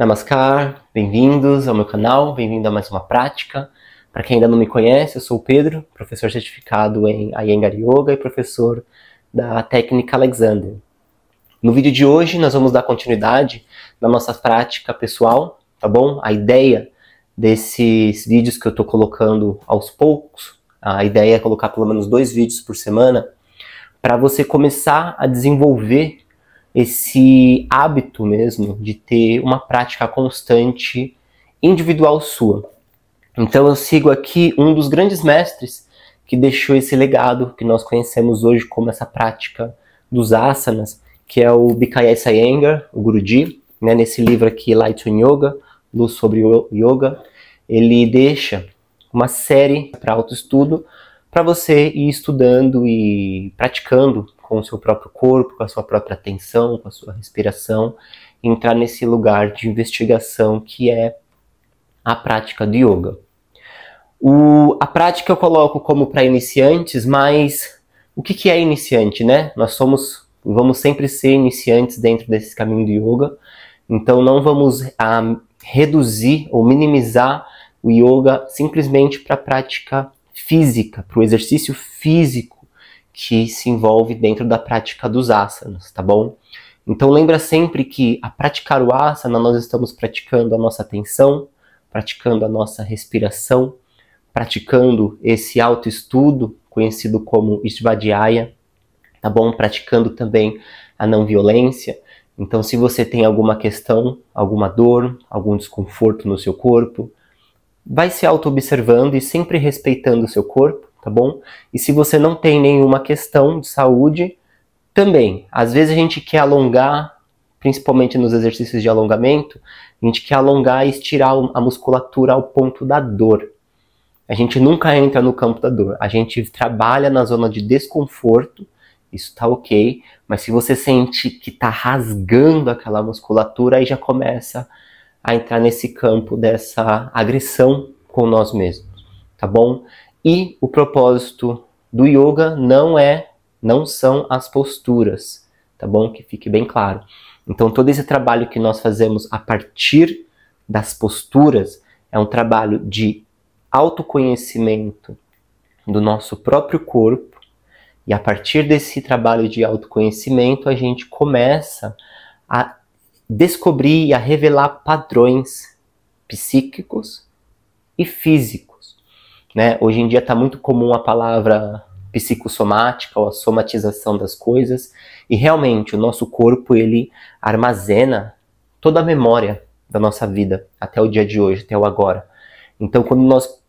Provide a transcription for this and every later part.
Namaskar, bem-vindos ao meu canal, bem-vindo a mais uma prática. Para quem ainda não me conhece, eu sou o Pedro, professor certificado em Iyengar Yoga e professor da técnica Alexander. No vídeo de hoje nós vamos dar continuidade na nossa prática pessoal, tá bom? A ideia desses vídeos que eu estou colocando aos poucos, a ideia é colocar pelo menos 2 vídeos por semana, para você começar a desenvolver esse hábito mesmo de ter uma prática constante individual sua. Então eu sigo aqui um dos grandes mestres que deixou esse legado que nós conhecemos hoje como essa prática dos asanas, que é o B.K.S. Iyengar, o Guruji, né? Nesse livro aqui, Light on Yoga, Luz sobre Yoga, ele deixa uma série para autoestudo para você ir estudando e praticando com o seu próprio corpo, com a sua própria atenção, com a sua respiração, entrar nesse lugar de investigação que é a prática do yoga. A prática eu coloco como para iniciantes, mas o que é iniciante, né? Vamos sempre ser iniciantes dentro desse caminho do yoga, então não vamos reduzir ou minimizar o yoga simplesmente para a prática física, para o exercício físico que se envolve dentro da prática dos asanas, tá bom? Então lembra sempre que a praticar o asana nós estamos praticando a nossa atenção, praticando a nossa respiração, praticando esse autoestudo conhecido como Svadhyaya, tá bom? Praticando também a não violência. Então se você tem alguma questão, alguma dor, algum desconforto no seu corpo, vai se auto-observando e sempre respeitando o seu corpo, tá bom? E se você não tem nenhuma questão de saúde, também, às vezes a gente quer alongar, principalmente nos exercícios de alongamento, a gente quer alongar e estirar a musculatura ao ponto da dor. A gente nunca entra no campo da dor, a gente trabalha na zona de desconforto, isso tá ok, mas se você sente que tá rasgando aquela musculatura, aí já começa a entrar nesse campo dessa agressão com nós mesmos, tá bom? E o propósito do yoga não são as posturas, tá bom? Que fique bem claro. Então todo esse trabalho que nós fazemos a partir das posturas é um trabalho de autoconhecimento do nosso próprio corpo, e a partir desse trabalho de autoconhecimento a gente começa a descobrir e a revelar padrões psíquicos e físicos, né? Hoje em dia está muito comum a palavra psicossomática ou a somatização das coisas, e realmente o nosso corpo ele armazena toda a memória da nossa vida até o dia de hoje, até o agora. Então quando nós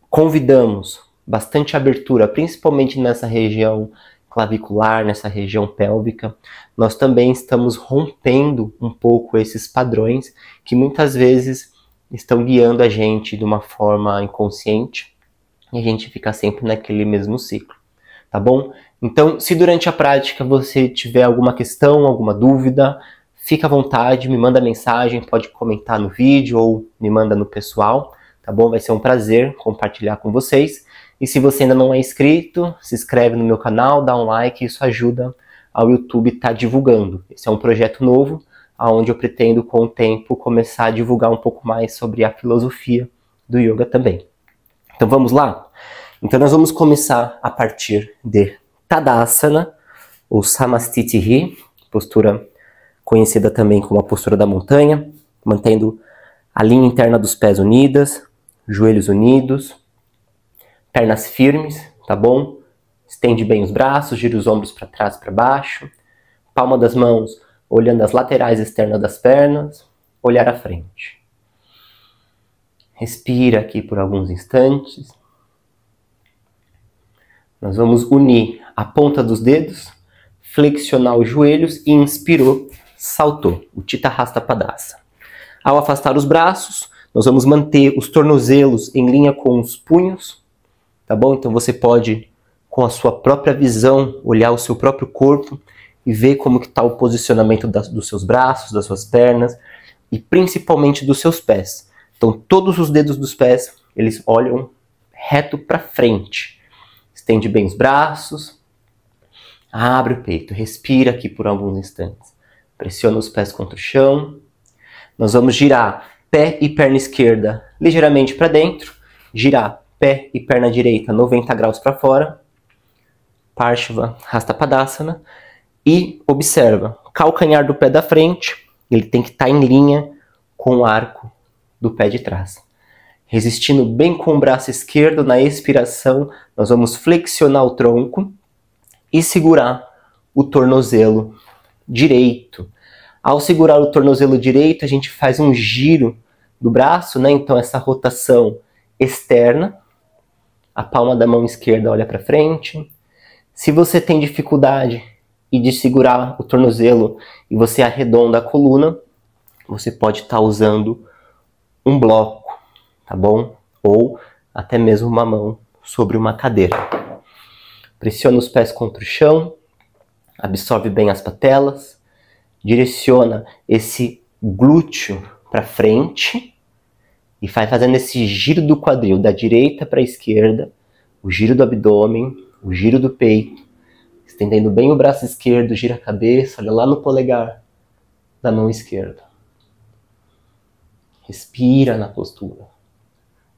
convidamos bastante abertura, principalmente nessa região clavicular, nessa região pélvica, nós também estamos rompendo um pouco esses padrões que muitas vezes estão guiando a gente de uma forma inconsciente e a gente fica sempre naquele mesmo ciclo, tá bom? Então, se durante a prática você tiver alguma questão, alguma dúvida, fica à vontade, me manda mensagem, pode comentar no vídeo ou me manda no pessoal, tá bom? Vai ser um prazer compartilhar com vocês. E se você ainda não é inscrito, se inscreve no meu canal, dá um like, isso ajuda ao YouTube estar divulgando. Esse é um projeto novo, onde eu pretendo com o tempo começar a divulgar um pouco mais sobre a filosofia do yoga também. Então vamos lá? Então nós vamos começar a partir de Tadasana, ou Samastitihi, postura conhecida também como a postura da montanha, mantendo a linha interna dos pés unidas, joelhos unidos, pernas firmes, tá bom? Estende bem os braços, gira os ombros para trás e para baixo. Palma das mãos olhando as laterais externas das pernas. Olhar à frente. Respira aqui por alguns instantes. Nós vamos unir a ponta dos dedos, flexionar os joelhos e inspirou, saltou. Utthita Hasta Padasana. Ao afastar os braços, nós vamos manter os tornozelos em linha com os punhos. Tá bom? Então você pode, com a sua própria visão, olhar o seu próprio corpo e ver como que está o posicionamento dos seus braços, das suas pernas e principalmente dos seus pés. Então todos os dedos dos pés, eles olham reto para frente. Estende bem os braços, abre o peito, respira aqui por alguns instantes. Pressiona os pés contra o chão, Nós vamos girar pé e perna esquerda ligeiramente para dentro, girar pé e perna direita 90 graus para fora, Parshva Hasta-Padasana, e observa, calcanhar do pé da frente, ele tem que estar em linha com o arco do pé de trás. Resistindo bem com o braço esquerdo, na expiração, nós vamos flexionar o tronco e segurar o tornozelo direito. Ao segurar o tornozelo direito, a gente faz um giro do braço, né? Então essa rotação externa, a palma da mão esquerda olha para frente. Se você tem dificuldade de segurar o tornozelo e você arredonda a coluna, você pode estar usando um bloco, tá bom? Ou até mesmo uma mão sobre uma cadeira. Pressiona os pés contra o chão, absorve bem as patelas, direciona esse glúteo para frente e vai fazendo esse giro do quadril da direita para a esquerda, o giro do abdômen, o giro do peito, estendendo bem o braço esquerdo, gira a cabeça, olha lá no polegar da mão esquerda. Respira na postura.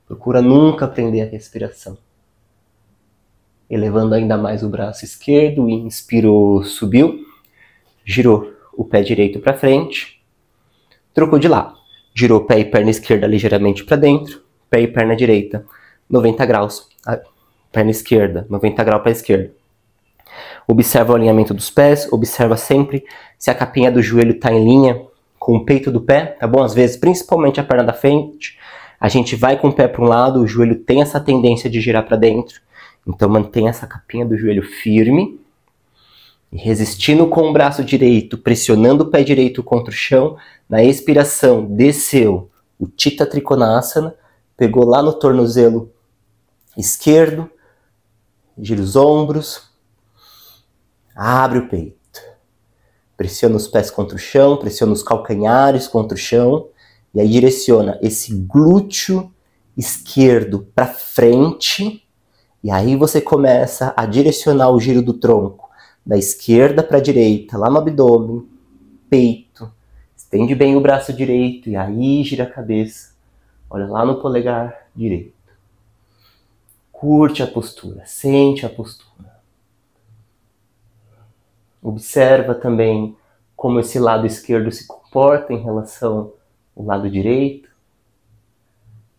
Procura nunca prender a respiração. Elevando ainda mais o braço esquerdo, inspirou, subiu, girou o pé direito para frente, trocou de lado. Girou pé e perna esquerda ligeiramente para dentro, pé e perna direita 90 graus, perna esquerda 90 graus para a esquerda. Observa o alinhamento dos pés, observa sempre se a capinha do joelho está em linha com o peito do pé, tá bom? Às vezes, principalmente a perna da frente, a gente vai com o pé para um lado, o joelho tem essa tendência de girar para dentro, então mantenha essa capinha do joelho firme, e resistindo com o braço direito, pressionando o pé direito contra o chão, na expiração, desceu o Chitta Trikonasana, pegou lá no tornozelo esquerdo, gira os ombros, abre o peito. Pressiona os pés contra o chão, pressiona os calcanhares contra o chão, e aí direciona esse glúteo esquerdo para frente, e aí você começa a direcionar o giro do tronco da esquerda para a direita, lá no abdômen, peito. Estende bem o braço direito, e aí gira a cabeça. Olha lá no polegar direito. Curte a postura, sente a postura. Observa também como esse lado esquerdo se comporta em relação ao lado direito.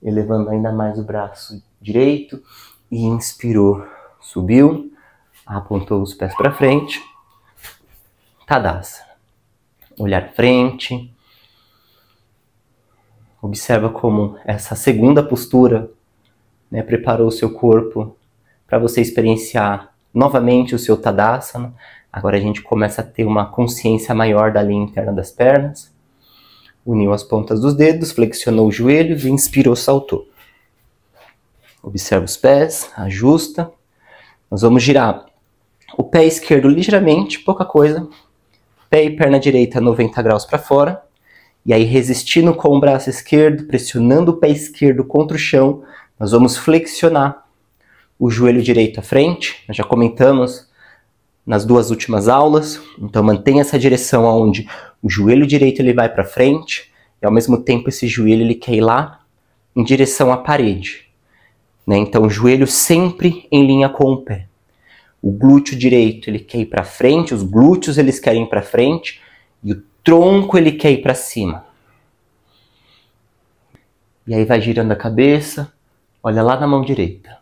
Elevando ainda mais o braço direito. E inspirou, subiu, apontou os pés para frente. Tadasana. Olhar frente. Observa como essa segunda postura, né, preparou o seu corpo para você experienciar novamente o seu Tadasana. Agora a gente começa a ter uma consciência maior da linha interna das pernas. Uniu as pontas dos dedos, flexionou os joelhos e inspirou, saltou. Observa os pés, ajusta. Nós vamos girar o pé esquerdo ligeiramente, pouca coisa. Pé e perna direita 90 graus para fora. E aí resistindo com o braço esquerdo, pressionando o pé esquerdo contra o chão, nós vamos flexionar o joelho direito à frente. Nós já comentamos nas duas últimas aulas, então mantenha essa direção onde o joelho direito ele vai para frente e ao mesmo tempo esse joelho ele quer ir lá em direção à parede, né? Então o joelho sempre em linha com o pé. O glúteo direito ele quer ir para frente, os glúteos eles querem ir para frente e o tronco ele quer ir para cima. E aí vai girando a cabeça, olha lá na mão direita.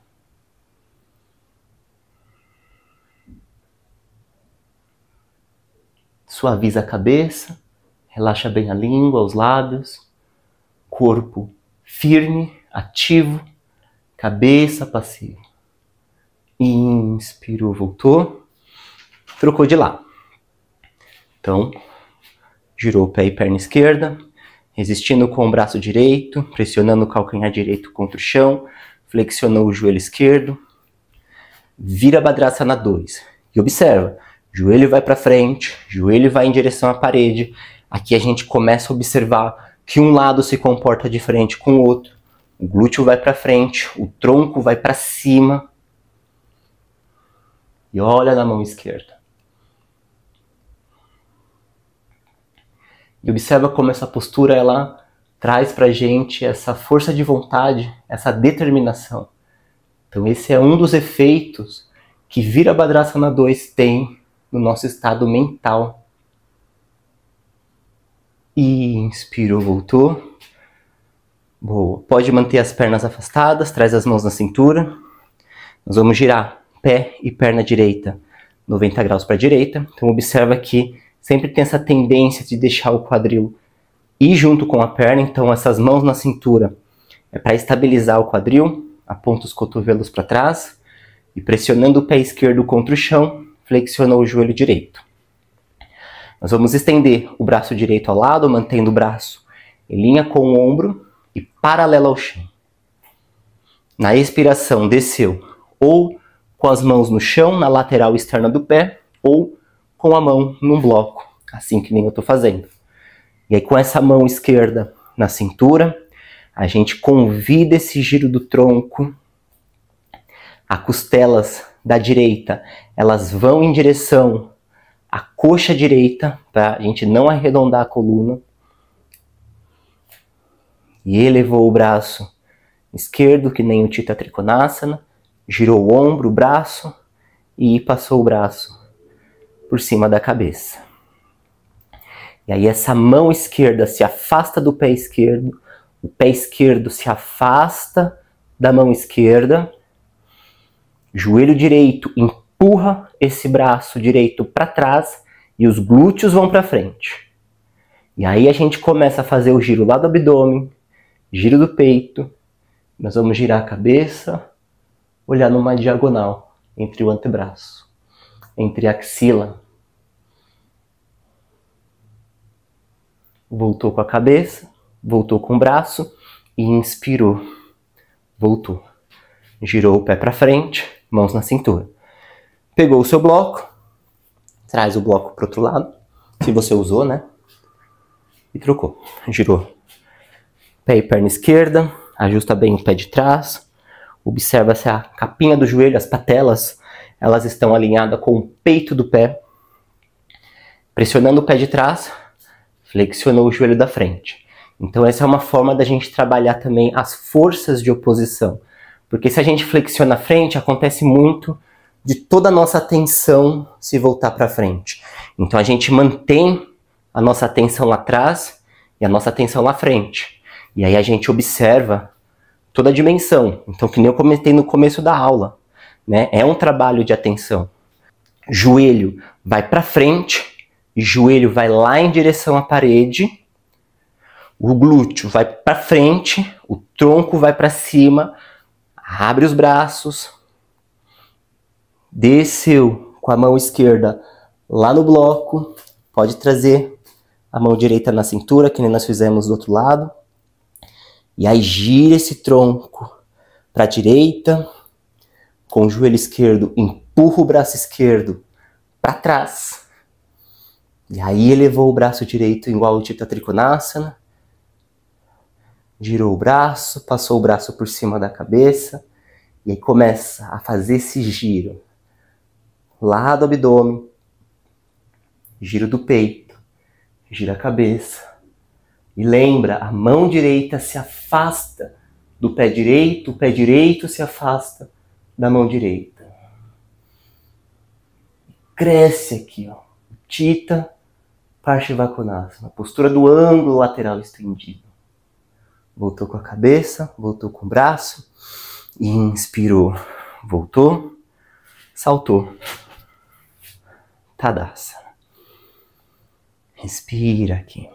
Suaviza a cabeça, relaxa bem a língua, os lábios, corpo firme, ativo, cabeça passiva. Inspirou, voltou, trocou de lado. Então, girou o pé e perna esquerda, resistindo com o braço direito, pressionando o calcanhar direito contra o chão, flexionou o joelho esquerdo, vira Bhadrasana 2 e observa. Joelho vai para frente, joelho vai em direção à parede. Aqui a gente começa a observar que um lado se comporta diferente com o outro. O glúteo vai para frente, o tronco vai para cima. E olha na mão esquerda. E observa como essa postura ela traz pra gente essa força de vontade, essa determinação. Então esse é um dos efeitos que Virabhadrasana 2 tem no nosso estado mental. E inspirou, voltou. Boa. Pode manter as pernas afastadas, traz as mãos na cintura. Nós vamos girar pé e perna direita 90 graus para a direita. Então observa que sempre tem essa tendência de deixar o quadril ir junto com a perna. Então essas mãos na cintura é para estabilizar o quadril. Aponta os cotovelos para trás e pressionando o pé esquerdo contra o chão, flexiona o joelho direito. Nós vamos estender o braço direito ao lado, mantendo o braço em linha com o ombro e paralelo ao chão. Na expiração, desceu ou com as mãos no chão, na lateral externa do pé, ou com a mão num bloco, assim que nem eu estou fazendo. E aí com essa mão esquerda na cintura, a gente convida esse giro do tronco. As costelas da direita, elas vão em direção à coxa direita, para a gente não arredondar a coluna. E elevou o braço esquerdo, que nem o Chitta Trikonasana, girou o ombro, o braço, e passou o braço por cima da cabeça. E aí essa mão esquerda se afasta do pé esquerdo, o pé esquerdo se afasta da mão esquerda, joelho direito empurra esse braço direito para trás e os glúteos vão para frente. E aí a gente começa a fazer o giro lá do abdômen, giro do peito. Nós vamos girar a cabeça, olhar numa diagonal entre o antebraço, entre a axila. Voltou com a cabeça, voltou com o braço e inspirou. Voltou. Girou o pé para frente, mãos na cintura. Pegou o seu bloco, traz o bloco para o outro lado, se você usou, né? E trocou. Girou. Pé e perna esquerda, ajusta bem o pé de trás. Observa se a capinha do joelho, as patelas, elas estão alinhadas com o peito do pé. Pressionando o pé de trás, flexionou o joelho da frente. Então essa é uma forma da gente trabalhar também as forças de oposição. Porque se a gente flexiona a frente, acontece muito de toda a nossa atenção se voltar para frente. Então a gente mantém a nossa atenção lá atrás e a nossa atenção lá frente. E aí a gente observa toda a dimensão. Então, que nem eu comentei no começo da aula, né? É um trabalho de atenção. Joelho vai para frente, joelho vai lá em direção à parede, o glúteo vai para frente, o tronco vai para cima, abre os braços, desceu com a mão esquerda lá no bloco, pode trazer a mão direita na cintura, que nem nós fizemos do outro lado. E aí gira esse tronco para a direita, com o joelho esquerdo, empurra o braço esquerdo para trás. E aí elevou o braço direito igual o Chitta Trikonasana. Girou o braço, passou o braço por cima da cabeça. E aí começa a fazer esse giro. Lá do abdômen, giro do peito, gira a cabeça. E lembra, a mão direita se afasta do pé direito, o pé direito se afasta da mão direita. Cresce aqui, ó. Chitta Parsvakonasana, postura do ângulo lateral estendido. Voltou com a cabeça, voltou com o braço, inspirou, voltou, saltou. Tadasana. Respira aqui.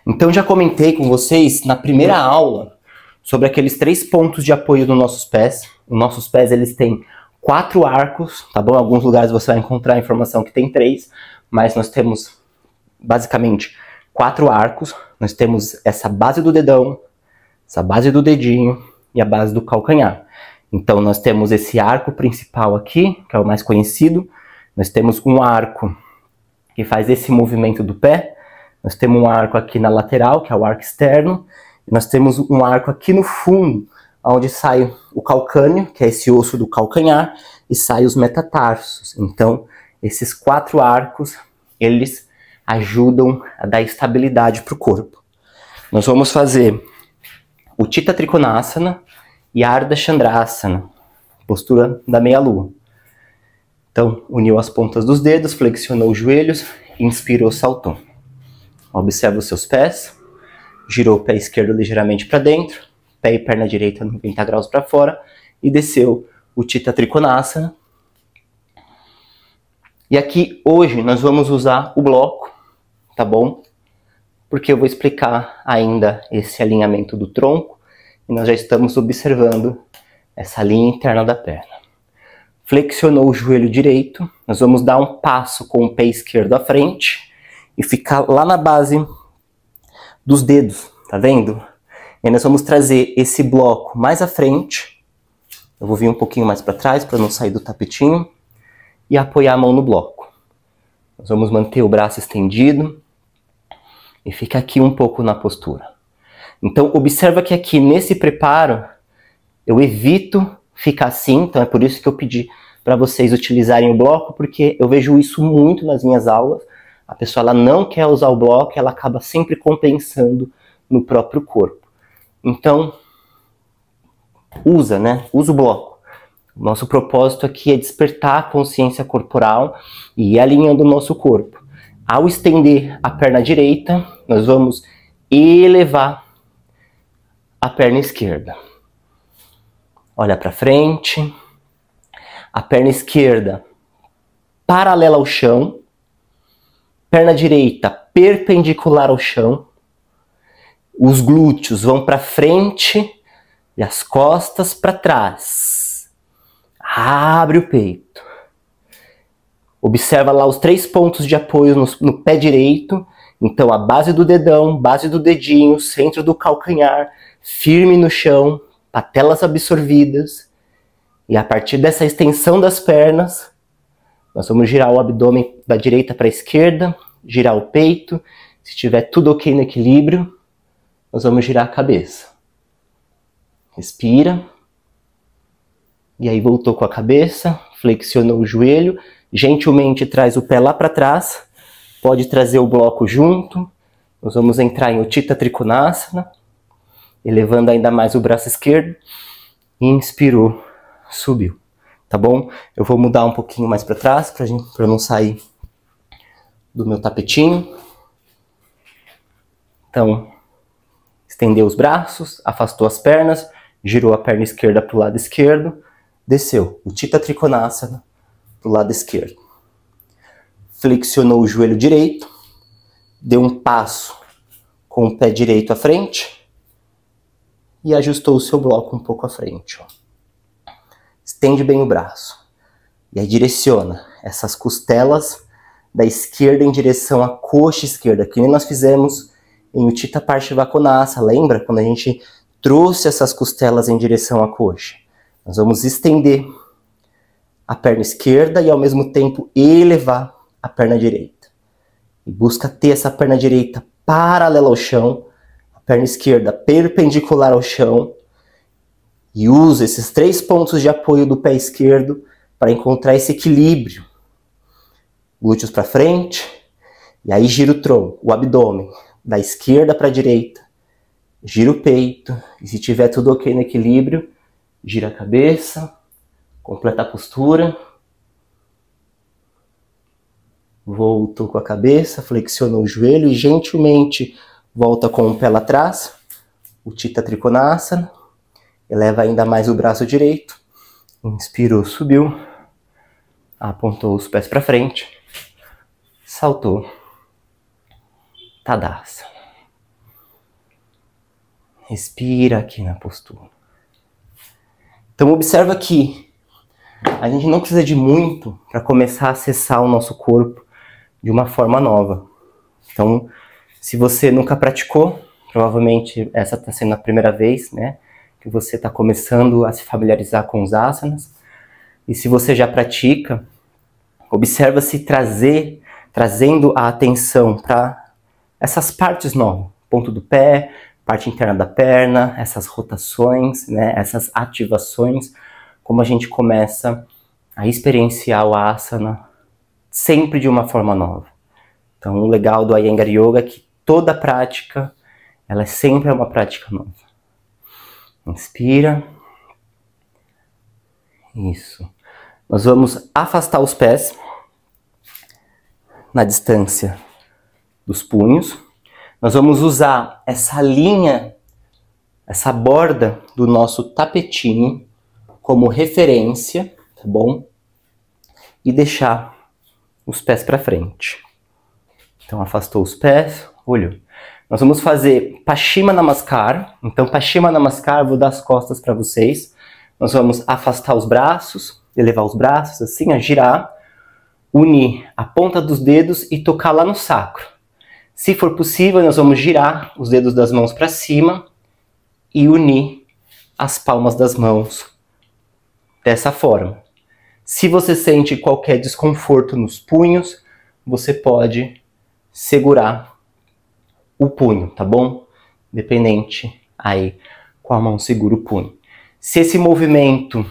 Então já comentei com vocês na primeira aula sobre aqueles 3 pontos de apoio dos nossos pés. Os nossos pés eles têm 4 arcos, tá bom? Em alguns lugares você vai encontrar a informação que tem 3, mas nós temos basicamente 4 arcos. Nós temos essa base do dedão, essa base do dedinho e a base do calcanhar. Então nós temos esse arco principal aqui, que é o mais conhecido. Nós temos um arco que faz esse movimento do pé. Nós temos um arco aqui na lateral, que é o arco externo, e nós temos um arco aqui no fundo, onde sai o calcâneo, que é esse osso do calcanhar, e sai os metatarsos. Então, esses 4 arcos, eles ajudam a dar estabilidade para o corpo. Nós vamos fazer o Utthita Trikonasana e a Ardha Chandrasana, postura da meia-lua. Então, uniu as pontas dos dedos, flexionou os joelhos, inspirou, saltou. Observa os seus pés, girou o pé esquerdo ligeiramente para dentro, pé e perna direita 90 graus para fora e desceu o Utthita Trikonasana. E aqui, hoje, nós vamos usar o bloco, tá bom? Porque eu vou explicar ainda esse alinhamento do tronco e nós já estamos observando essa linha interna da perna. Flexionou o joelho direito, nós vamos dar um passo com o pé esquerdo à frente e ficar lá na base dos dedos, tá vendo? E nós vamos trazer esse bloco mais à frente, eu vou vir um pouquinho mais para trás para não sair do tapetinho, e apoiar a mão no bloco. Nós vamos manter o braço estendido e fica aqui um pouco na postura. Então observa que aqui nesse preparo eu evito ficar assim, então é por isso que eu pedi para vocês utilizarem o bloco, porque eu vejo isso muito nas minhas aulas. A pessoa ela não quer usar o bloco, ela acaba sempre compensando no próprio corpo. Então, usa o bloco. Nosso propósito aqui é despertar a consciência corporal e ir alinhando o nosso corpo. Ao estender a perna direita, nós vamos elevar a perna esquerda. Olha para frente. A perna esquerda paralela ao chão. Perna direita perpendicular ao chão. Os glúteos vão para frente e as costas para trás. Abre o peito. Observa lá os 3 pontos de apoio no pé direito. Então a base do dedão, base do dedinho, centro do calcanhar, firme no chão, patelas absorvidas. E a partir dessa extensão das pernas, nós vamos girar o abdômen da direita para a esquerda, girar o peito. Se tiver tudo ok no equilíbrio, nós vamos girar a cabeça. Respira. E aí voltou com a cabeça, flexionou o joelho, gentilmente traz o pé lá para trás, pode trazer o bloco junto. Nós vamos entrar em Utthita Trikonasana, elevando ainda mais o braço esquerdo. Inspirou, subiu, tá bom? Eu vou mudar um pouquinho mais para trás, para não sair do meu tapetinho. Então, estendeu os braços, afastou as pernas, girou a perna esquerda para o lado esquerdo, desceu o Utthita Trikonasana para o lado esquerdo. Flexionou o joelho direito, deu um passo com o pé direito à frente e ajustou o seu bloco um pouco à frente. Ó. Estende bem o braço. E aí direciona essas costelas da esquerda em direção à coxa esquerda, que nem nós fizemos em Utthita Parsvakonasana. Lembra quando a gente trouxe essas costelas em direção à coxa? Nós vamos estender a perna esquerda e ao mesmo tempo elevar a perna direita. E busca ter essa perna direita paralela ao chão, a perna esquerda perpendicular ao chão. E usa esses 3 pontos de apoio do pé esquerdo para encontrar esse equilíbrio. Glúteos para frente. E aí gira o tronco, o abdômen, da esquerda para a direita. Gira o peito. E se tiver tudo ok no equilíbrio, gira a cabeça, completa a postura, voltou com a cabeça, flexionou o joelho e gentilmente volta com o pé lá atrás, Utthita Trikonasana, eleva ainda mais o braço direito, inspirou, subiu, apontou os pés para frente, saltou, Tadasana. Respira aqui na postura. Então observa que a gente não precisa de muito para começar a acessar o nosso corpo de uma forma nova. Então, se você nunca praticou, provavelmente essa está sendo a primeira vez, né, que você está começando a se familiarizar com os asanas. E se você já pratica, observa se trazendo a atenção para essas partes novas, ponto do pé, parte interna da perna, essas rotações, né, essas ativações, como a gente começa a experienciar o asana sempre de uma forma nova. Então, o legal do Iyengar Yoga é que toda prática, ela sempre é uma prática nova. Inspira. Isso. Nós vamos afastar os pés na distância dos punhos. Nós vamos usar essa linha, essa borda do nosso tapetinho como referência, tá bom? E deixar os pés para frente. Então, afastou os pés, olhou. Nós vamos fazer Paschimma Namaskar. Então, Paschimma Namaskar, vou dar as costas para vocês. Nós vamos afastar os braços, elevar os braços assim, a girar, unir a ponta dos dedos e tocar lá no sacro. Se for possível, nós vamos girar os dedos das mãos para cima e unir as palmas das mãos dessa forma. Se você sente qualquer desconforto nos punhos, você pode segurar o punho, tá bom? Dependente aí qual mão segura o punho. Se esse movimento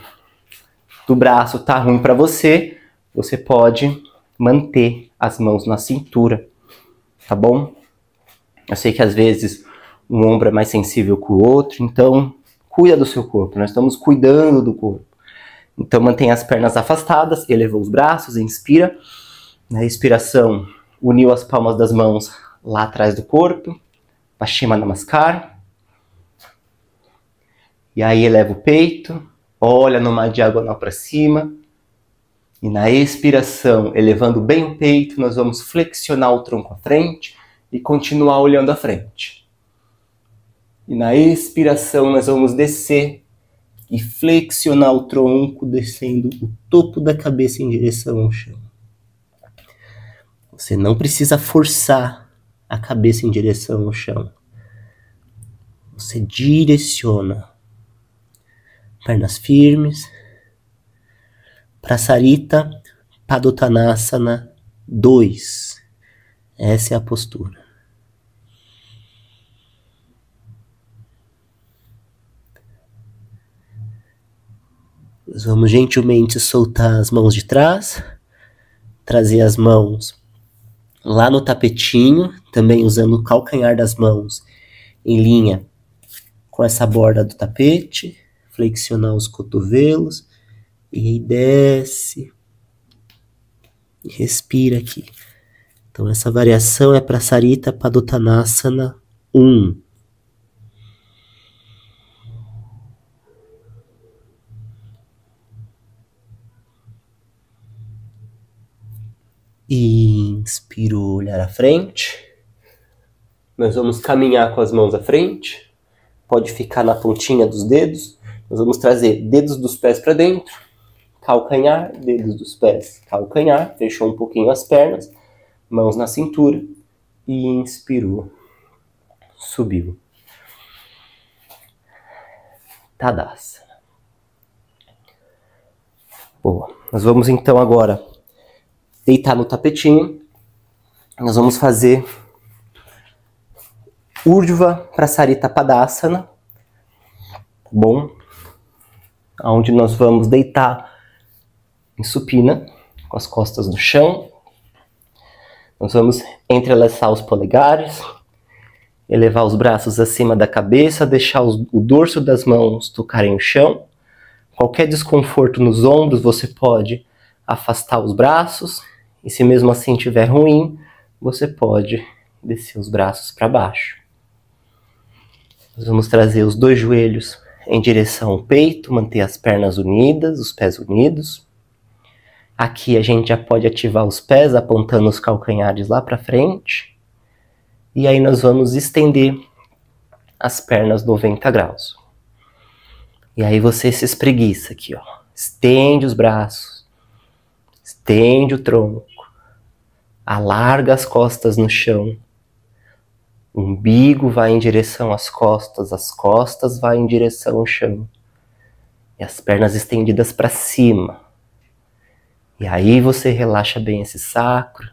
do braço tá ruim para você, você pode manter as mãos na cintura, tá bom? Eu sei que às vezes um ombro é mais sensível que o outro, então cuida do seu corpo, nós estamos cuidando do corpo. Então mantenha as pernas afastadas, elevou os braços, inspira. Na expiração, uniu as palmas das mãos lá atrás do corpo, Paschimma Namaskar. E aí eleva o peito, olha numa diagonal para cima. E na expiração, elevando bem o peito, nós vamos flexionar o tronco à frente e continuar olhando à frente. E na expiração, nós vamos descer e flexionar o tronco, descendo o topo da cabeça em direção ao chão. Você não precisa forçar a cabeça em direção ao chão. Você direciona. Pernas firmes. Prasarita Padottanasana 2. Essa é a postura. Nós vamos gentilmente soltar as mãos de trás. Trazer as mãos lá no tapetinho. Também usando o calcanhar das mãos em linha com essa borda do tapete. Flexionar os cotovelos. E aí desce. E respira aqui. Então essa variação é Prasarita Padottanasana 1. Inspiro, olhar à frente. Nós vamos caminhar com as mãos à frente. Pode ficar na pontinha dos dedos. Nós vamos trazer dedos dos pés para dentro. Calcanhar, dedos dos pés, calcanhar. Fechou um pouquinho as pernas. Mãos na cintura. E inspirou. Subiu. Tadasana. Boa. Nós vamos então agora deitar no tapetinho. Nós vamos fazer Urdhva Prasarita Padasana. Tá bom? Onde nós vamos deitar em supina, com as costas no chão. Nós vamos entrelaçar os polegares, elevar os braços acima da cabeça, deixar o dorso das mãos tocarem o chão. Qualquer desconforto nos ombros, você pode afastar os braços. E se mesmo assim estiver ruim, você pode descer os braços para baixo. Nós vamos trazer os dois joelhos em direção ao peito, manter as pernas unidas, os pés unidos. Aqui a gente já pode ativar os pés, apontando os calcanhares lá para frente. E aí nós vamos estender as pernas 90 graus. E aí você se espreguiça aqui, ó. Estende os braços, estende o tronco, alarga as costas no chão. O umbigo vai em direção às costas vai em direção ao chão. E as pernas estendidas para cima. E aí você relaxa bem esse sacro.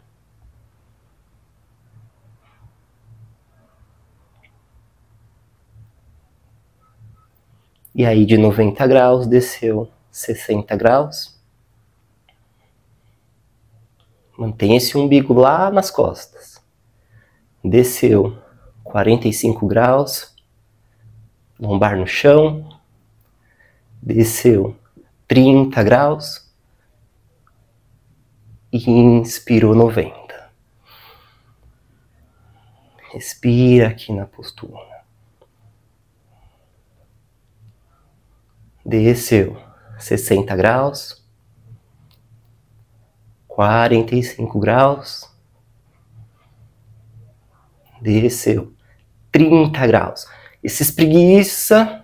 E aí de 90 graus desceu 60 graus. Mantém esse umbigo lá nas costas. Desceu 45 graus. Lombar no chão. Desceu 30 graus. E inspirou 90. Respira aqui na postura. Desceu 60 graus. 45 graus. Desceu 30 graus. E se espreguiça.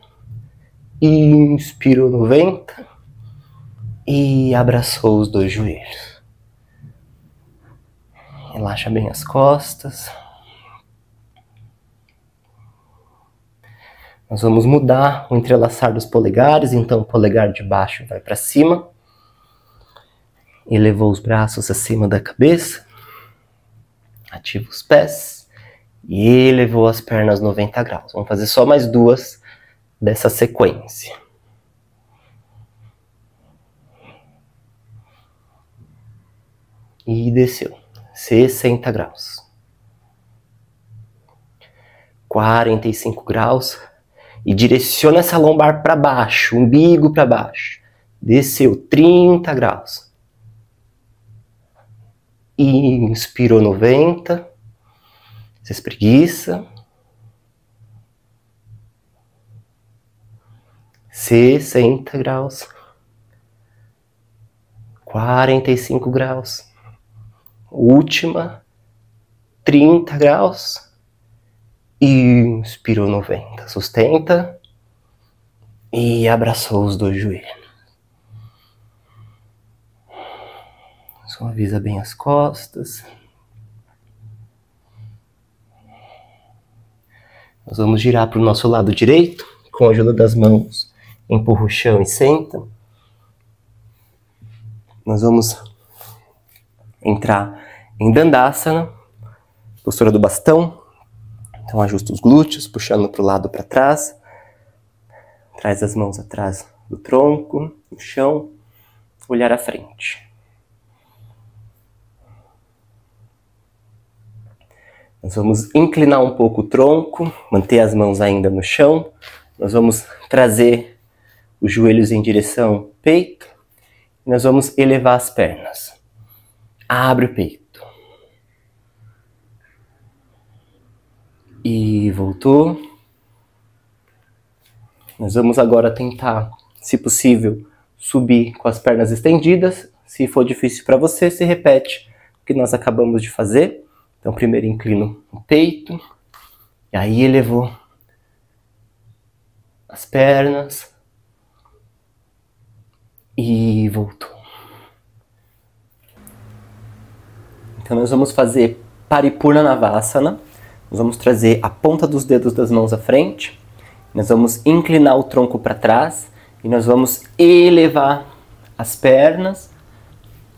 Inspirou 90. E abraçou os dois joelhos. Relaxa bem as costas. Nós vamos mudar o entrelaçar dos polegares, então o polegar de baixo vai para cima. Elevou os braços acima da cabeça. Ativa os pés. E elevou as pernas 90 graus. Vamos fazer só mais duas dessa sequência. E desceu 60 graus. 45 graus. E direciona essa lombar para baixo, umbigo para baixo. Desceu 30 graus. E inspirou 90. Se espreguiça. 60 graus. 45 graus. Última. 30 graus. E inspirou 90. Sustenta. E abraçou os dois joelhos. Suaviza bem as costas. Nós vamos girar para o nosso lado direito. Com a ajuda das mãos, empurra o chão e senta. Nós vamos entrar em Dandasana. Postura do bastão. Então ajusta os glúteos, puxando para o lado para trás. Traz as mãos atrás do tronco, no chão. Olhar à frente. Nós vamos inclinar um pouco o tronco, manter as mãos ainda no chão. Nós vamos trazer os joelhos em direção ao peito. E nós vamos elevar as pernas. Abre o peito. E voltou. Nós vamos agora tentar, se possível, subir com as pernas estendidas. Se for difícil para você, se repete o que nós acabamos de fazer. Então, primeiro inclino o peito. E aí elevou as pernas. E voltou. Então, nós vamos fazer Paripurnanavasana. Nós vamos trazer a ponta dos dedos das mãos à frente. Nós vamos inclinar o tronco para trás. E nós vamos elevar as pernas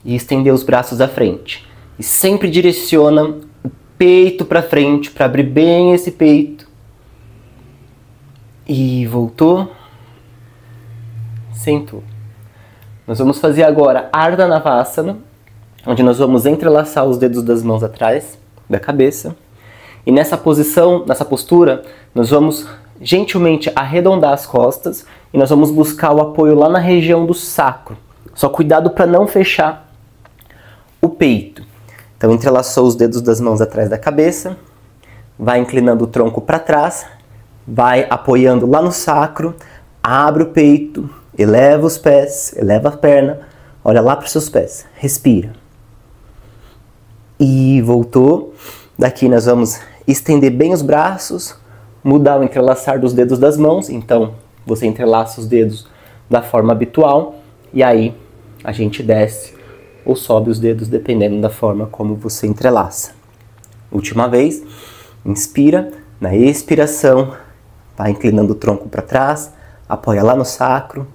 e estender os braços à frente. E sempre direciona o peito para frente, para abrir bem esse peito. E voltou. Sentou. Nós vamos fazer agora Ardha Navasana, onde nós vamos entrelaçar os dedos das mãos atrás da cabeça. E nessa posição, nessa postura, nós vamos gentilmente arredondar as costas e nós vamos buscar o apoio lá na região do sacro. Só cuidado para não fechar o peito. Então entrelaçou os dedos das mãos atrás da cabeça, vai inclinando o tronco para trás, vai apoiando lá no sacro, abre o peito, eleva os pés, eleva a perna, olha lá para os seus pés, respira. E voltou. Daqui nós vamos estender bem os braços, mudar o entrelaçar dos dedos das mãos. Então você entrelaça os dedos da forma habitual e aí a gente desce ou sobe os dedos dependendo da forma como você entrelaça. Última vez, inspira, na expiração, vai inclinando o tronco para trás, apoia lá no sacro,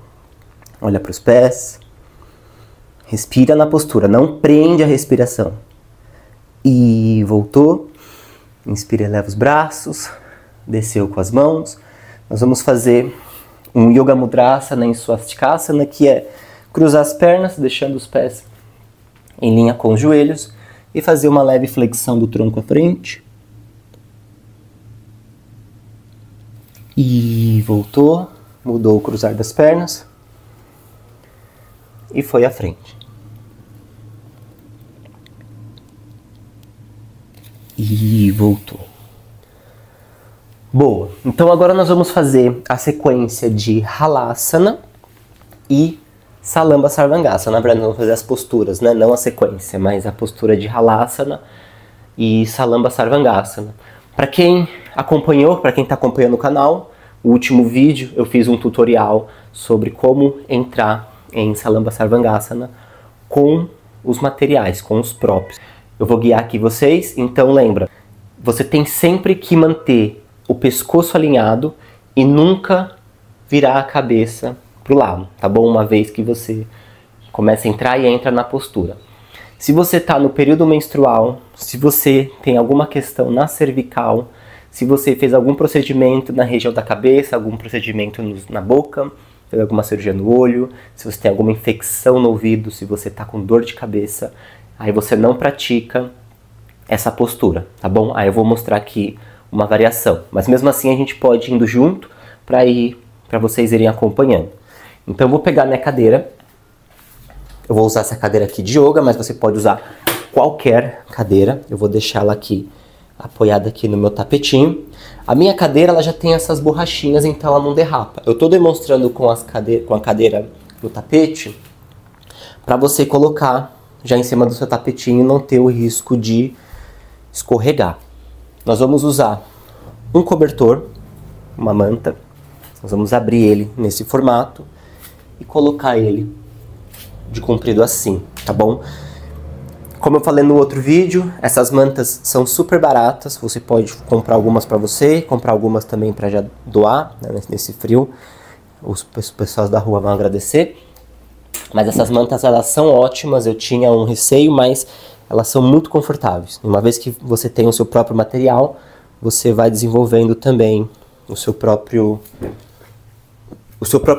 olha para os pés, respira na postura, não prende a respiração. E voltou, inspira, eleva os braços, desceu com as mãos. Nós vamos fazer um Yoga Mudrasana em Swastikasana, que é cruzar as pernas, deixando os pés em linha com os joelhos e fazer uma leve flexão do tronco à frente. E voltou, mudou o cruzar das pernas e foi à frente. E voltou. Boa, então agora nós vamos fazer a sequência de Halasana e Salamba Sarvangasana. Na verdade, nós vamos fazer as posturas, né? Não a sequência, mas a postura de Halasana e Salamba Sarvangasana. Para quem acompanhou, para quem está acompanhando o canal, o último vídeo eu fiz um tutorial sobre como entrar em Salamba Sarvangasana com os materiais, com os props. Eu vou guiar aqui vocês, então lembra, você tem sempre que manter o pescoço alinhado e nunca virar a cabeça para o lado, tá bom? Uma vez que você começa a entrar e entra na postura. Se você está no período menstrual, se você tem alguma questão na cervical, se você fez algum procedimento na região da cabeça, algum procedimento na boca, fez alguma cirurgia no olho, se você tem alguma infecção no ouvido, se você está com dor de cabeça, aí você não pratica essa postura, tá bom? Aí eu vou mostrar aqui uma variação, mas mesmo assim a gente pode ir indo junto para vocês irem acompanhando. Então eu vou pegar minha cadeira, eu vou usar essa cadeira aqui de yoga, mas você pode usar qualquer cadeira. Eu vou deixar ela aqui apoiada aqui no meu tapetinho. A minha cadeira ela já tem essas borrachinhas, então ela não derrapa. Eu estou demonstrando com a cadeira no tapete para você colocar já em cima do seu tapetinho e não ter o risco de escorregar. Nós vamos usar um cobertor, uma manta. Nós vamos abrir ele nesse formato e colocar ele de comprido assim, tá bom? Como eu falei no outro vídeo, essas mantas são super baratas. Você pode comprar algumas para você, comprar algumas também para já doar, né, nesse frio. Os pessoas da rua vão agradecer. Mas essas mantas, elas são ótimas. Eu tinha um receio, mas elas são muito confortáveis. Uma vez que você tem o seu próprio material, você vai desenvolvendo também o seu próprio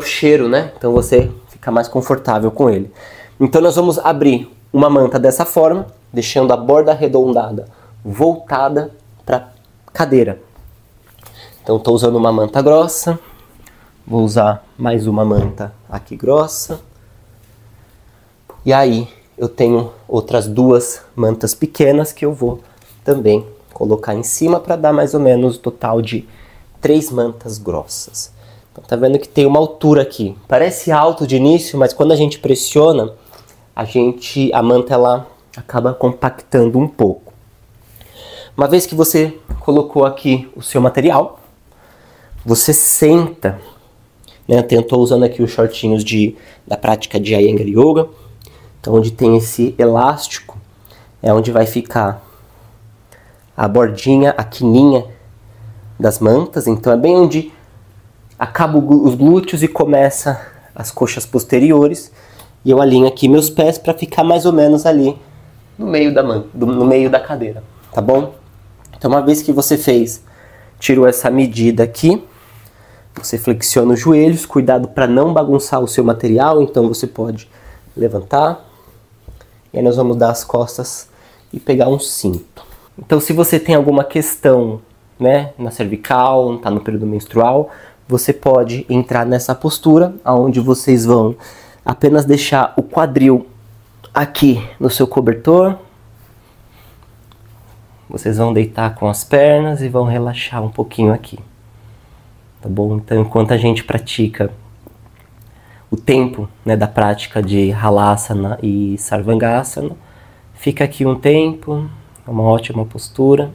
cheiro, né? Então você fica mais confortável com ele. Então nós vamos abrir uma manta dessa forma, deixando a borda arredondada voltada para a cadeira. Então estou usando uma manta grossa, vou usar mais uma manta aqui grossa. E aí eu tenho outras duas mantas pequenas que eu vou também colocar em cima para dar mais ou menos o total de 3 mantas grossas. Então tá vendo que tem uma altura aqui. Parece alto de início, mas quando a gente pressiona, a manta ela acaba compactando um pouco. Uma vez que você colocou aqui o seu material, você senta, né? Eu estou usando aqui os shortinhos da prática de Iyengar Yoga. Então onde tem esse elástico é onde vai ficar a bordinha, a quininha das mantas. Então é bem onde acaba os glúteos e começa as coxas posteriores. E eu alinho aqui meus pés para ficar mais ou menos ali no meio no meio da cadeira, tá bom? Então uma vez que você tirou essa medida aqui, você flexiona os joelhos, cuidado para não bagunçar o seu material, então você pode levantar. E aí nós vamos dar as costas e pegar um cinto. Então se você tem alguma questão, né, na cervical, está no período menstrual, você pode entrar nessa postura, onde vocês vão apenas deixar o quadril aqui no seu cobertor. Vocês vão deitar com as pernas e vão relaxar um pouquinho aqui. Tá bom? Então enquanto a gente pratica o tempo, né, da prática de Halasana e Sarvangasana, fica aqui um tempo, é uma ótima postura.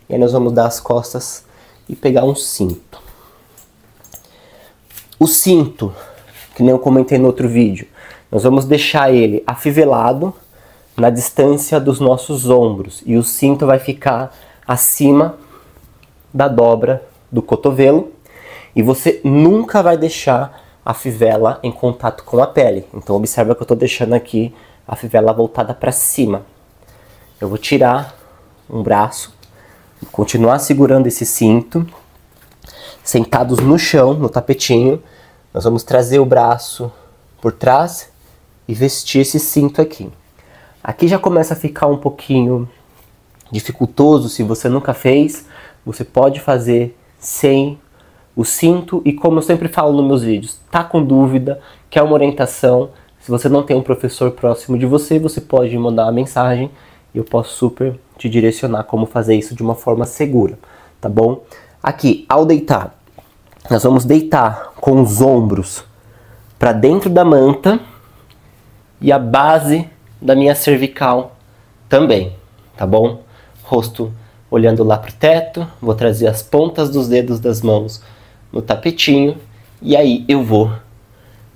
E aí nós vamos dar as costas e pegar um cinto. O cinto, que nem eu comentei no outro vídeo, nós vamos deixar ele afivelado na distância dos nossos ombros. E o cinto vai ficar acima da dobra do cotovelo. E você nunca vai deixar a fivela em contato com a pele. Então observa que eu estou deixando aqui a fivela voltada para cima. Eu vou tirar um braço, continuar segurando esse cinto, sentados no chão, no tapetinho, Nós vamos trazer o braço por trás e vestir esse cinto aqui. Aqui já começa a ficar um pouquinho dificultoso. Se você nunca fez, você pode fazer sem o cinto. E como eu sempre falo nos meus vídeos, tá com dúvida, quer uma orientação, se você não tem um professor próximo de você, você pode me mandar uma mensagem e eu posso super te direcionar como fazer isso de uma forma segura, tá bom? Aqui, ao deitar, nós vamos deitar com os ombros para dentro da manta e a base da minha cervical também, tá bom? Rosto olhando lá pro teto, vou trazer as pontas dos dedos das mãos no tapetinho e aí eu vou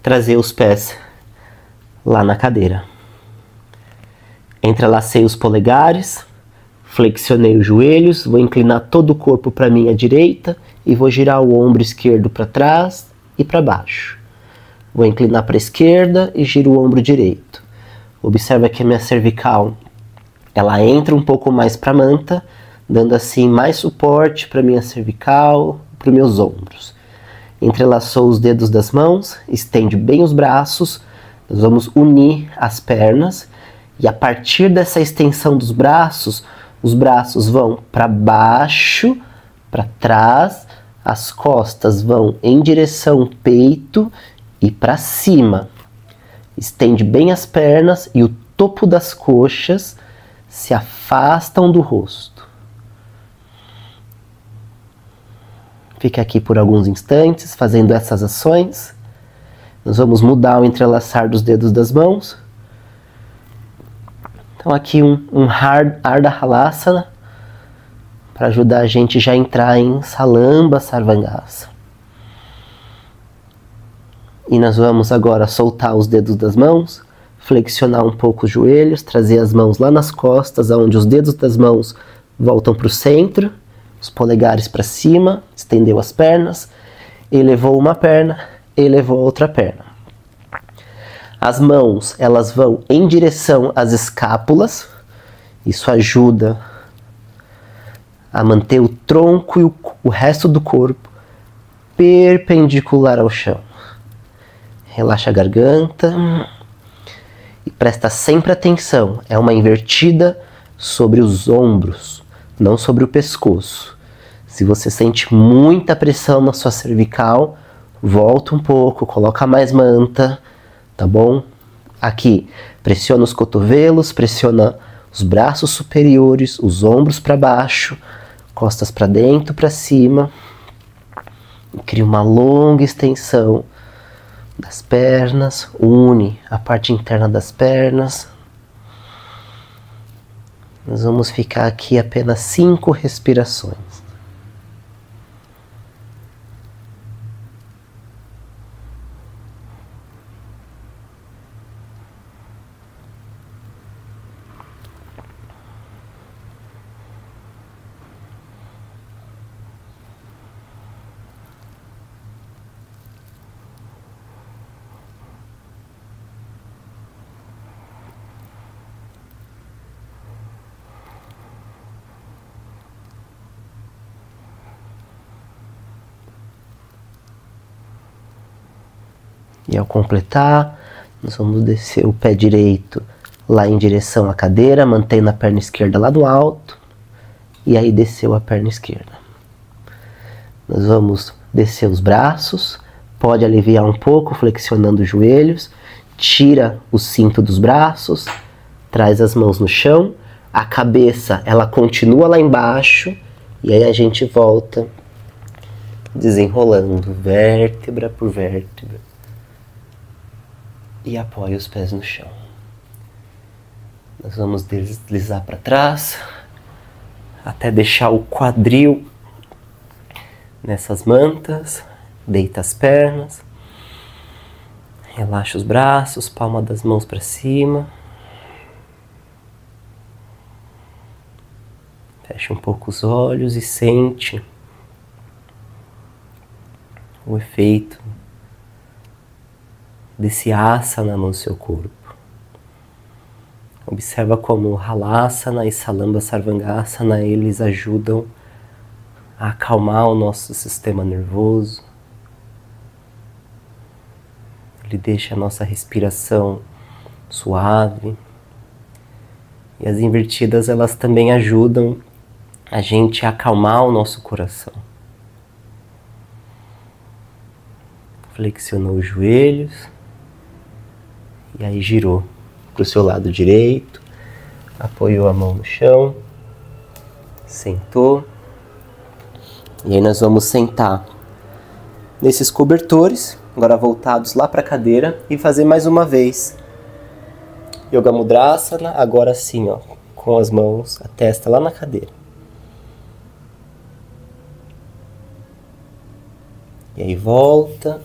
trazer os pés lá na cadeira. Entrelacei os polegares, flexionei os joelhos, vou inclinar todo o corpo para minha direita e vou girar o ombro esquerdo para trás e para baixo. Vou inclinar para a esquerda e giro o ombro direito. Observa que a minha cervical ela entra um pouco mais para a manta, dando assim mais suporte para minha cervical, para os meus ombros. Entrelaçou os dedos das mãos, estende bem os braços, nós vamos unir as pernas e a partir dessa extensão dos braços, os braços vão para baixo, para trás, as costas vão em direção ao peito e para cima. Estende bem as pernas e o topo das coxas se afastam do rosto. Fique aqui por alguns instantes fazendo essas ações. Nós vamos mudar o entrelaçar dos dedos das mãos. Então aqui um Ardha Halasana para ajudar a gente já a entrar em Salamba Sarvangasa. E nós vamos agora soltar os dedos das mãos, flexionar um pouco os joelhos, trazer as mãos lá nas costas, onde os dedos das mãos voltam para o centro, os polegares para cima, estendeu as pernas, elevou uma perna, elevou a outra perna. As mãos, elas vão em direção às escápulas, isso ajuda a manter o tronco e o resto do corpo perpendicular ao chão. Relaxa a garganta e presta sempre atenção, é uma invertida sobre os ombros, não sobre o pescoço. Se você sente muita pressão na sua cervical, volta um pouco, coloca mais manta, tá bom? Aqui, pressiona os cotovelos, pressiona os braços superiores, os ombros para baixo, costas para dentro, para cima. E cria uma longa extensão das pernas, une a parte interna das pernas. Nós vamos ficar aqui apenas 5 respirações. E ao completar, nós vamos descer o pé direito lá em direção à cadeira, mantendo a perna esquerda lá do alto, e aí desceu a perna esquerda. Nós vamos descer os braços, pode aliviar um pouco flexionando os joelhos, tira o cinto dos braços, traz as mãos no chão, a cabeça ela continua lá embaixo, e aí a gente volta desenrolando vértebra por vértebra. E apoia os pés no chão. Nós vamos deslizar para trás até deixar o quadril nessas mantas. Deita as pernas. Relaxa os braços, palma das mãos para cima. Fecha um pouco os olhos e sente o efeito desse asana no seu corpo. Observa como Halasana e Salamba Sarvangasana, eles ajudam a acalmar o nosso sistema nervoso, ele deixa a nossa respiração suave. E as invertidas, elas também ajudam a gente a acalmar o nosso coração. Flexionou os joelhos e aí girou para o seu lado direito, apoiou a mão no chão, sentou. E aí nós vamos sentar nesses cobertores, agora voltados lá para a cadeira, e fazer mais uma vez Yoga Mudrasana, agora sim, ó, com as mãos, a testa lá na cadeira. E aí volta,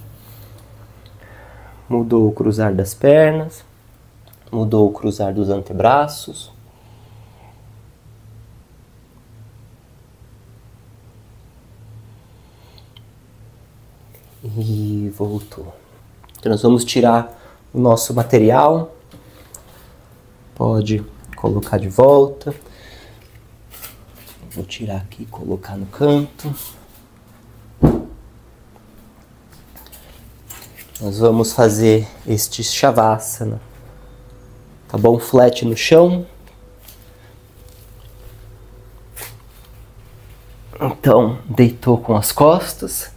mudou o cruzar das pernas, mudou o cruzar dos antebraços. E voltou. Então nós vamos tirar o nosso material. Pode colocar de volta. Vou tirar aqui e colocar no canto. Nós vamos fazer este Shavasana. Tá bom? Flat no chão. Então, deitou com as costas.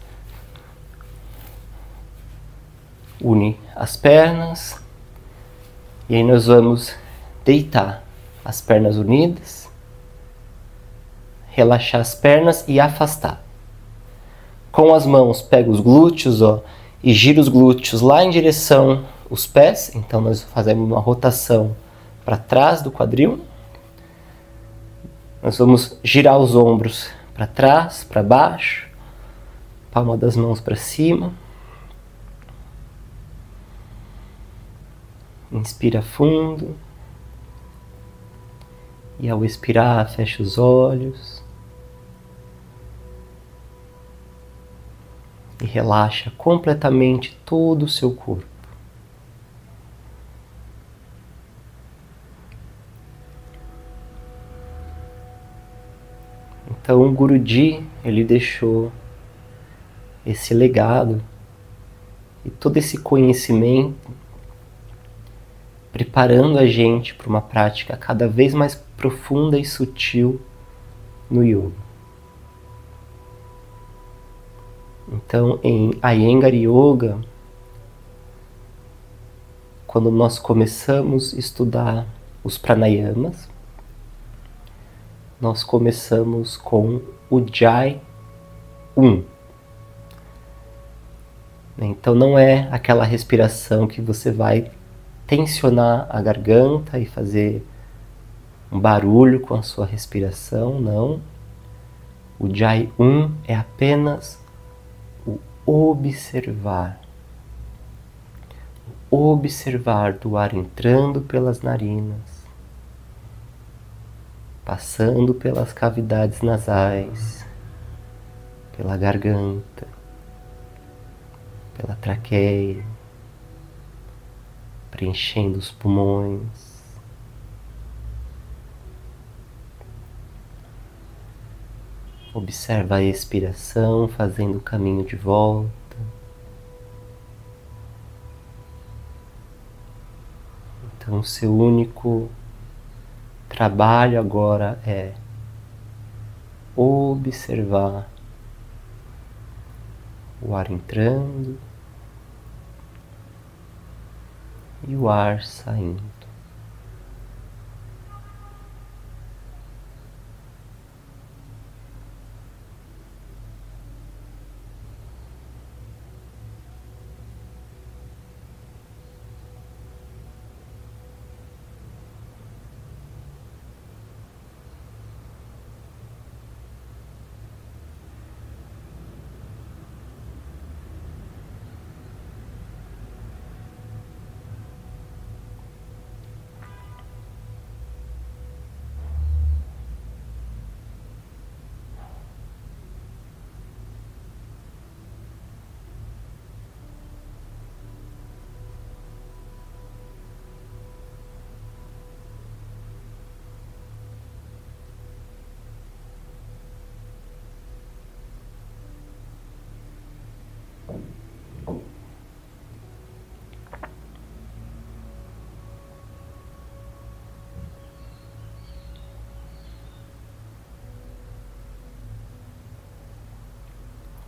Une as pernas. E aí nós vamos deitar as pernas unidas. Relaxar as pernas e afastar. Com as mãos, pega os glúteos, ó, e gira os glúteos lá em direção aos pés. Então nós fazemos uma rotação para trás do quadril. Nós vamos girar os ombros para trás, para baixo. Palma das mãos para cima. Inspira fundo. E ao expirar, fecha os olhos. E relaxa completamente todo o seu corpo. Então o Guruji, ele deixou esse legado e todo esse conhecimento, preparando a gente para uma prática cada vez mais profunda e sutil no yoga. Então, em Iyengar Yoga, quando nós começamos a estudar os pranayamas, nós começamos com o Jai 1. Então não é aquela respiração que você vai tensionar a garganta e fazer um barulho com a sua respiração, não. O Jai 1 é apenas o observar. O observar do ar entrando pelas narinas, passando pelas cavidades nasais, pela garganta, pela traqueia, preenchendo os pulmões. Observa a expiração, fazendo o caminho de volta. Então, seu único trabalho agora é observar o ar entrando e o ar saindo.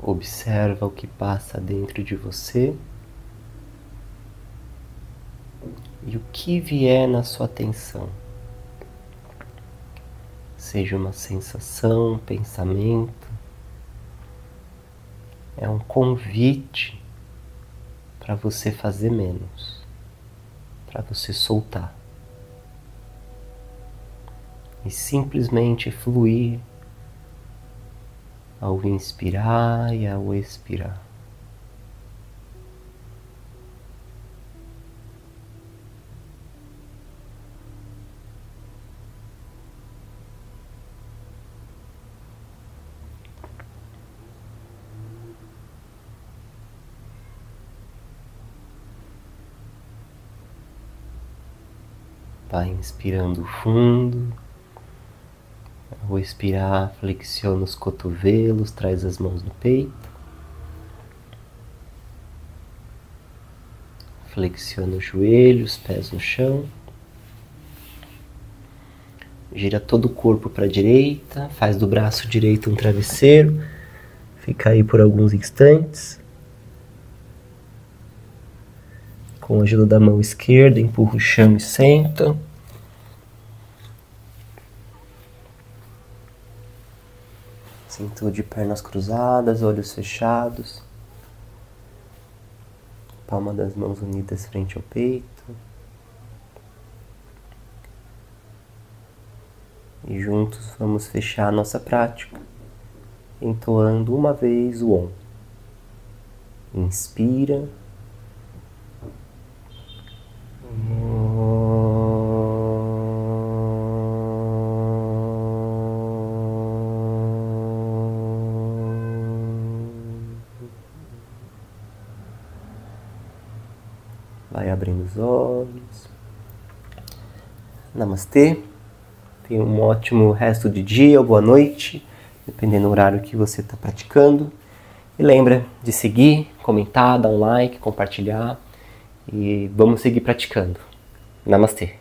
Observa o que passa dentro de você e o que vier na sua atenção. Seja uma sensação, um pensamento, é um convite para você fazer menos, para você soltar e simplesmente fluir ao inspirar e ao expirar. Vai inspirando fundo. Ao expirar, flexiona os cotovelos, traz as mãos no peito. Flexiona os joelhos, pés no chão. Gira todo o corpo para a direita, faz do braço direito um travesseiro. Fica aí por alguns instantes. Com a ajuda da mão esquerda, empurra o chão e senta. Cintura de pernas cruzadas, olhos fechados. Palma das mãos unidas frente ao peito. E juntos vamos fechar a nossa prática, entoando uma vez o Om. Inspira. Vai abrindo os olhos. Namastê. Tenha um ótimo resto de dia ou boa noite, dependendo do horário que você está praticando. E lembra de seguir, comentar, dar um like, compartilhar. E vamos seguir praticando. Namastê.